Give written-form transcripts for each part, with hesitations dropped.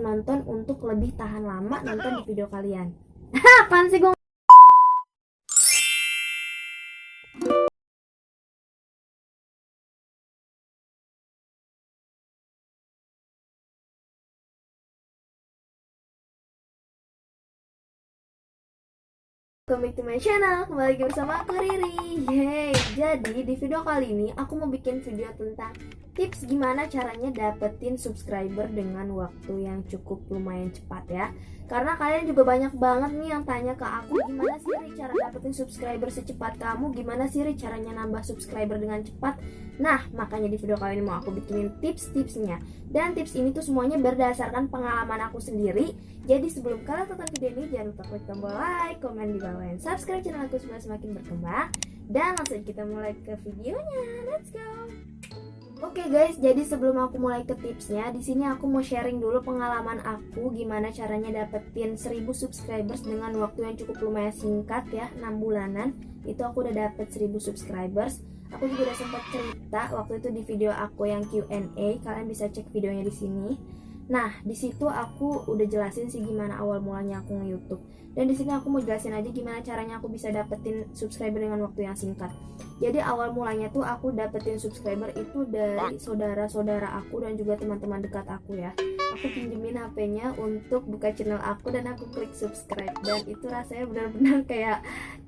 nonton untuk lebih tahan lama nonton di video kalian. Apaan sih gue? Welcome back to my channel, kembali lagi bersama aku Riri. Yeay, jadi di video kali ini aku mau bikin video tentang tips gimana caranya dapetin subscriber dengan waktu yang cukup lumayan cepat ya. Karena kalian juga banyak banget nih yang tanya ke aku, gimana sih Ri cara dapetin subscriber secepat kamu, gimana sih Ri caranya nambah subscriber dengan cepat. Nah, makanya di video kali ini mau aku bikinin tips-tipsnya. Dan tips ini tuh semuanya berdasarkan pengalaman aku sendiri. Jadi sebelum kalian tonton video ini, jangan lupa klik tombol like, komen di bawah, dan subscribe channel aku supaya semakin berkembang. Dan langsung kita mulai ke videonya. Let's go. Oke guys, jadi sebelum aku mulai ke tipsnya, di sini aku mau sharing dulu pengalaman aku gimana caranya dapetin 1000 subscribers dengan waktu yang cukup lumayan singkat ya, 6 bulanan. Itu aku udah dapet 1000 subscribers. Aku juga udah sempat cerita waktu itu di video aku yang Q&A, kalian bisa cek videonya di sini. Nah, di situ aku udah jelasin sih gimana awal mulanya aku nge-YouTube. Dan di sini aku mau jelasin aja gimana caranya aku bisa dapetin subscriber dengan waktu yang singkat. Jadi awal mulanya tuh aku dapetin subscriber itu dari saudara-saudara aku dan juga teman-teman dekat aku ya. Aku pinjemin HP-nya untuk buka channel aku dan aku klik subscribe. Dan itu rasanya benar-benar kayak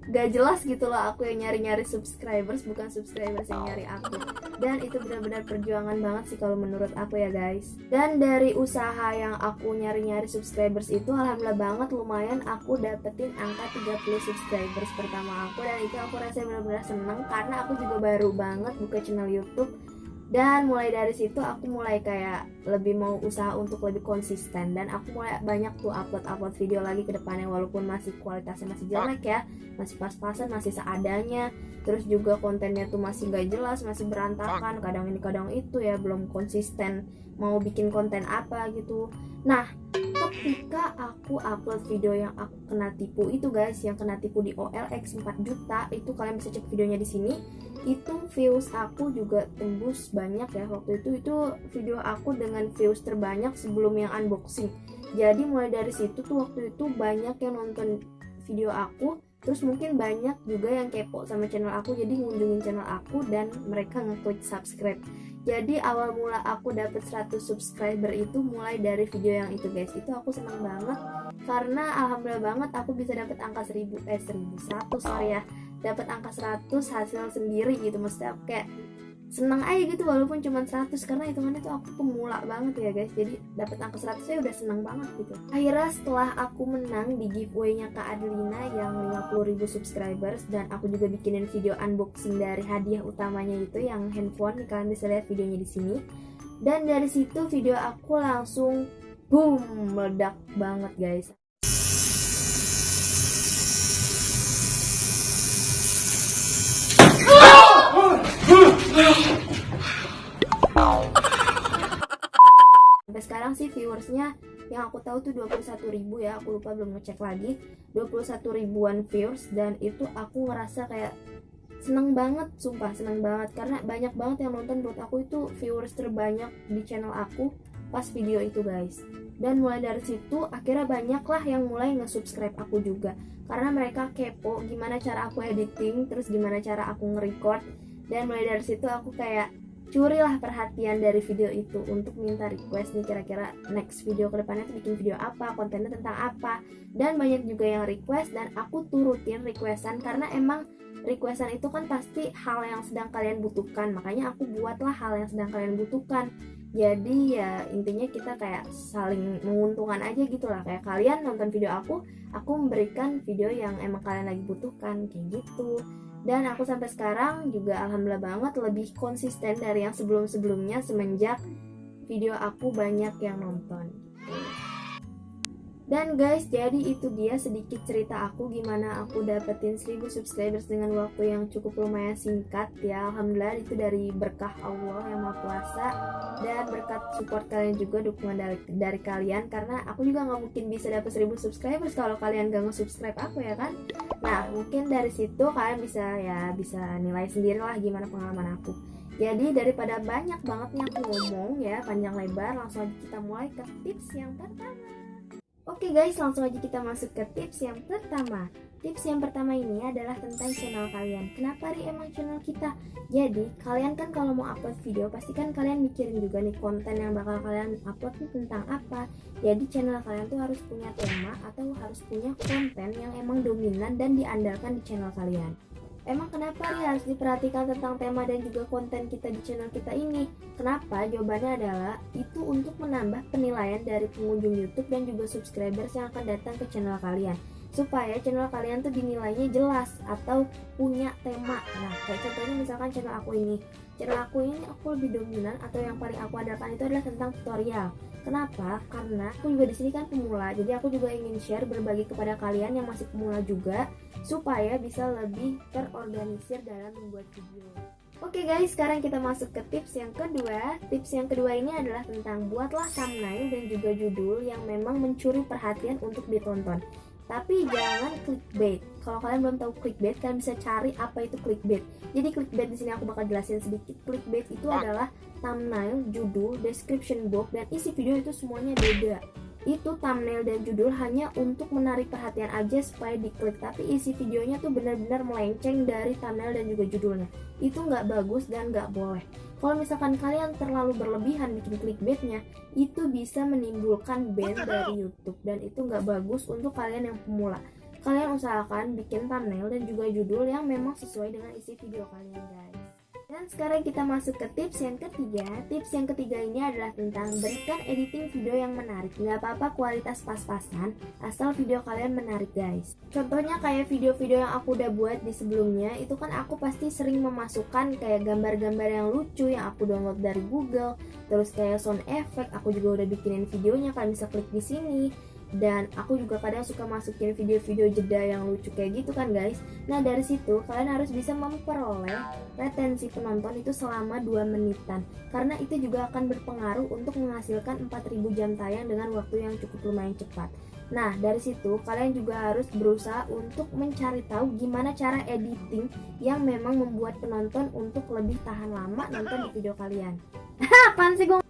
gak jelas gitu loh, aku yang nyari-nyari subscribers, bukan subscribers yang nyari aku. Dan itu benar-benar perjuangan banget sih kalau menurut aku ya guys. Dan dari usaha yang aku nyari-nyari subscribers itu, alhamdulillah banget lumayan aku dapetin angka 30 subscribers pertama aku. Dan itu aku rasanya benar-benar seneng karena aku juga baru banget buka channel YouTube. Dan mulai dari situ aku mulai kayak lebih mau usaha untuk lebih konsisten. Dan aku mulai banyak tuh upload video lagi ke depannya, walaupun masih kualitasnya masih jelek ya, masih pas-pasan, masih seadanya. Terus juga kontennya tuh masih gak jelas, masih berantakan, kadang ini kadang itu ya, belum konsisten mau bikin konten apa gitu. Nah, ketika aku upload video yang aku kena tipu itu guys, yang kena tipu di OLX 4 juta, itu kalian bisa cek videonya di sini. Itu views aku juga tembus banyak ya. Waktu itu video aku dengan views terbanyak sebelum yang unboxing. Jadi mulai dari situ tuh waktu itu banyak yang nonton video aku. Terus mungkin banyak juga yang kepo sama channel aku, jadi ngunjungin channel aku dan mereka ngeklik subscribe. Jadi awal mula aku dapet 100 subscriber itu mulai dari video yang itu guys. Itu aku senang banget karena alhamdulillah banget aku bisa dapet angka 100 sorry ya, dapat angka 100 hasil sendiri gitu. Maksudnya aku kayak senang aja gitu walaupun cuma 100, karena hitungannya tuh aku pemula banget ya guys. Jadi dapat angka 100 saya udah senang banget gitu. Akhirnya setelah aku menang di giveaway-nya Kak Adelina yang 50.000 subscribers, dan aku juga bikinin video unboxing dari hadiah utamanya itu yang handphone, kalian bisa lihat videonya di sini. Dan dari situ video aku langsung boom, meledak banget guys. Sampai sekarang sih viewersnya yang aku tahu tuh 21.000 ya, aku lupa, belum ngecek lagi. 21 ribuan viewers, dan itu aku ngerasa kayak seneng banget, sumpah seneng banget, karena banyak banget yang nonton. Menurut aku itu viewers terbanyak di channel aku pas video itu guys. Dan mulai dari situ akhirnya banyak lah yang mulai nge-subscribe aku juga, karena mereka kepo gimana cara aku editing, terus gimana cara aku nge-record. Dan mulai dari situ aku kayak curilah perhatian dari video itu untuk minta request nih, kira-kira next video kedepannya tuh bikin video apa, kontennya tentang apa. Dan banyak juga yang request dan aku turutin requestan, karena emang requestan itu kan pasti hal yang sedang kalian butuhkan, makanya aku buatlah hal yang sedang kalian butuhkan. Jadi ya intinya kita kayak saling menguntungkan aja gitu lah. Kayak kalian nonton video aku memberikan video yang emang kalian lagi butuhkan, kayak gitu. Dan aku sampai sekarang juga alhamdulillah banget lebih konsisten dari yang sebelum-sebelumnya semenjak video aku banyak yang nonton. Dan guys, jadi itu dia sedikit cerita aku gimana aku dapetin 1000 subscribers dengan waktu yang cukup lumayan singkat ya. Alhamdulillah itu dari berkah Allah yang Maha Kuasa dan berkat support kalian juga, dukungan dari kalian, karena aku juga nggak mungkin bisa dapet 1000 subscribers kalau kalian gak nge-subscribe aku ya kan. Nah, mungkin dari situ kalian bisa nilai sendiri lah gimana pengalaman aku. Jadi daripada banyak banget nih aku ngomong ya panjang lebar, langsung aja kita mulai ke tips yang pertama. Oke guys, langsung aja kita masuk ke tips yang pertama. Tips yang pertama ini adalah tentang channel kalian. Kenapa emang channel kita? Jadi kalian kan kalau mau upload video pasti kan kalian mikirin juga nih konten yang bakal kalian upload nih tentang apa. Jadi channel kalian tuh harus punya tema atau harus punya konten yang emang dominan dan diandalkan di channel kalian. Emang kenapa harus diperhatikan tentang tema dan juga konten kita di channel kita ini? Kenapa? Jawabannya adalah itu untuk menambah penilaian dari pengunjung YouTube dan juga subscribers yang akan datang ke channel kalian, supaya channel kalian tuh dinilainya jelas atau punya tema. Nah, kayak contohnya misalkan channel aku ini aku lebih dominan atau yang paling aku andalkan itu adalah tentang tutorial. Kenapa? Karena aku juga di sini kan pemula, jadi aku juga ingin share berbagi kepada kalian yang masih pemula juga, supaya bisa lebih terorganisir dalam membuat video. Oke guys, sekarang kita masuk ke tips yang kedua. Tips yang kedua ini adalah tentang buatlah thumbnail dan juga judul yang memang mencuri perhatian untuk ditonton. Tapi jangan clickbait. Kalau kalian belum tahu clickbait, kalian bisa cari apa itu clickbait. Jadi clickbait di sini aku bakal jelasin sedikit. Clickbait itu adalah thumbnail, judul, description box, dan isi video itu semuanya beda. Itu thumbnail dan judul hanya untuk menarik perhatian aja supaya diklik, tapi isi videonya tuh benar-benar melenceng dari thumbnail dan juga judulnya. Itu nggak bagus dan nggak boleh. Kalau misalkan kalian terlalu berlebihan bikin clickbaitnya, itu bisa menimbulkan ban dari YouTube dan itu nggak bagus untuk kalian yang pemula. Kalian usahakan bikin thumbnail dan juga judul yang memang sesuai dengan isi video kalian guys. Dan sekarang kita masuk ke tips yang ketiga. Tips yang ketiga ini adalah tentang berikan editing video yang menarik. Nggak apa-apa kualitas pas-pasan, asal video kalian menarik guys. Contohnya kayak video-video yang aku udah buat di sebelumnya, itu kan aku pasti sering memasukkan kayak gambar-gambar yang lucu yang aku download dari Google. Terus kayak sound effect, aku juga udah bikinin videonya, kalian bisa klik di sini. Dan aku juga kadang suka masukin video-video jeda yang lucu kayak gitu kan guys. Nah dari situ kalian harus bisa memperoleh retensi penonton itu selama 2 menitan, karena itu juga akan berpengaruh untuk menghasilkan 4000 jam tayang dengan waktu yang cukup lumayan cepat. Nah dari situ kalian juga harus berusaha untuk mencari tahu gimana cara editing yang memang membuat penonton untuk lebih tahan lama nonton di video kalian. Apaan sih gue?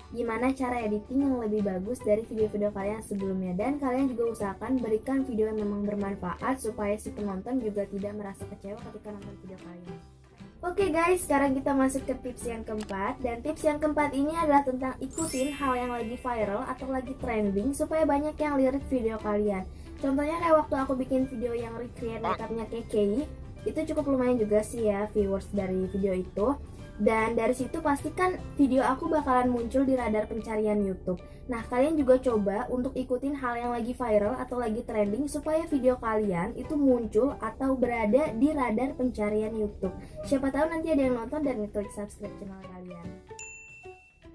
Gimana cara editing yang lebih bagus dari video-video kalian sebelumnya, dan kalian juga usahakan berikan video yang memang bermanfaat supaya si penonton juga tidak merasa kecewa ketika nonton video kalian. Oke guys, sekarang kita masuk ke tips yang keempat. Dan tips yang keempat ini adalah tentang ikutin hal yang lagi viral atau lagi trending supaya banyak yang lirik video kalian. Contohnya kayak waktu aku bikin video yang recreate makeupnya KKI, itu cukup lumayan juga sih ya viewers dari video itu. Dan dari situ pastikan video aku bakalan muncul di radar pencarian YouTube. Nah kalian juga coba untuk ikutin hal yang lagi viral atau lagi trending supaya video kalian itu muncul atau berada di radar pencarian YouTube. Siapa tahu nanti ada yang nonton dan ngeklik subscribe channel kalian.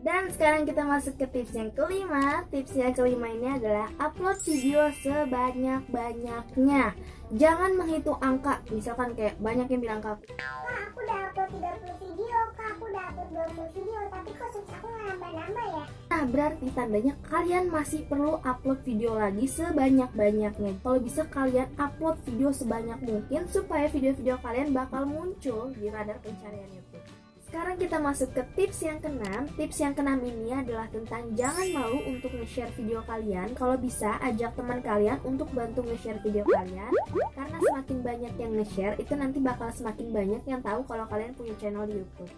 Dan sekarang kita masuk ke tips yang kelima. Tips yang kelima ini adalah upload video sebanyak-banyaknya. Jangan menghitung angka. Misalkan kayak banyak yang bilang ke aku, aku udah upload 30 video, aku udah upload 20 video, tapi kok subs aku nggak nambah-nambah ya? Nah berarti tandanya kalian masih perlu upload video lagi sebanyak-banyaknya. Kalau bisa kalian upload video sebanyak mungkin supaya video-video kalian bakal muncul di radar pencarian YouTube. Sekarang kita masuk ke tips yang keenam. Tips yang keenam ini adalah tentang jangan malu untuk nge-share video kalian. Kalau bisa ajak teman kalian untuk bantu nge-share video kalian, karena semakin banyak yang nge-share itu nanti bakal semakin banyak yang tahu kalau kalian punya channel di YouTube.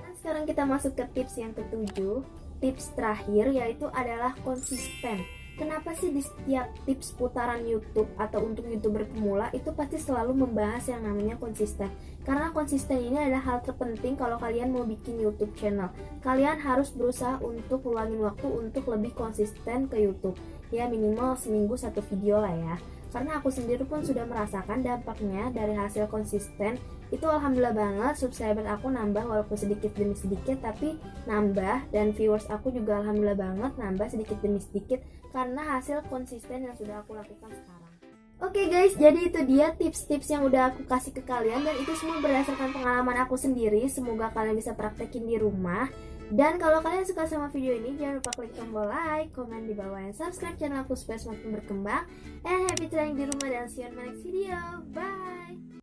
Dan sekarang kita masuk ke tips yang ketujuh. Tips terakhir yaitu adalah konsisten. Kenapa sih di setiap tips putaran YouTube atau untuk YouTuber pemula itu pasti selalu membahas yang namanya konsisten? Karena konsisten ini adalah hal terpenting kalau kalian mau bikin YouTube channel. Kalian harus berusaha untuk luangin waktu untuk lebih konsisten ke YouTube. Ya minimal seminggu 1 video lah ya. Karena aku sendiri pun sudah merasakan dampaknya dari hasil konsisten. Itu alhamdulillah banget, subscriber aku nambah walaupun sedikit demi sedikit, tapi nambah, dan viewers aku juga alhamdulillah banget nambah sedikit demi sedikit karena hasil konsisten yang sudah aku lakukan sekarang. Oke guys, jadi itu dia tips-tips yang udah aku kasih ke kalian, dan itu semua berdasarkan pengalaman aku sendiri. Semoga kalian bisa praktekin di rumah. Dan kalau kalian suka sama video ini, jangan lupa klik tombol like, komen di bawah, dan subscribe channel aku supaya semakin berkembang. And happy trying di rumah, dan see you on my next video. Bye!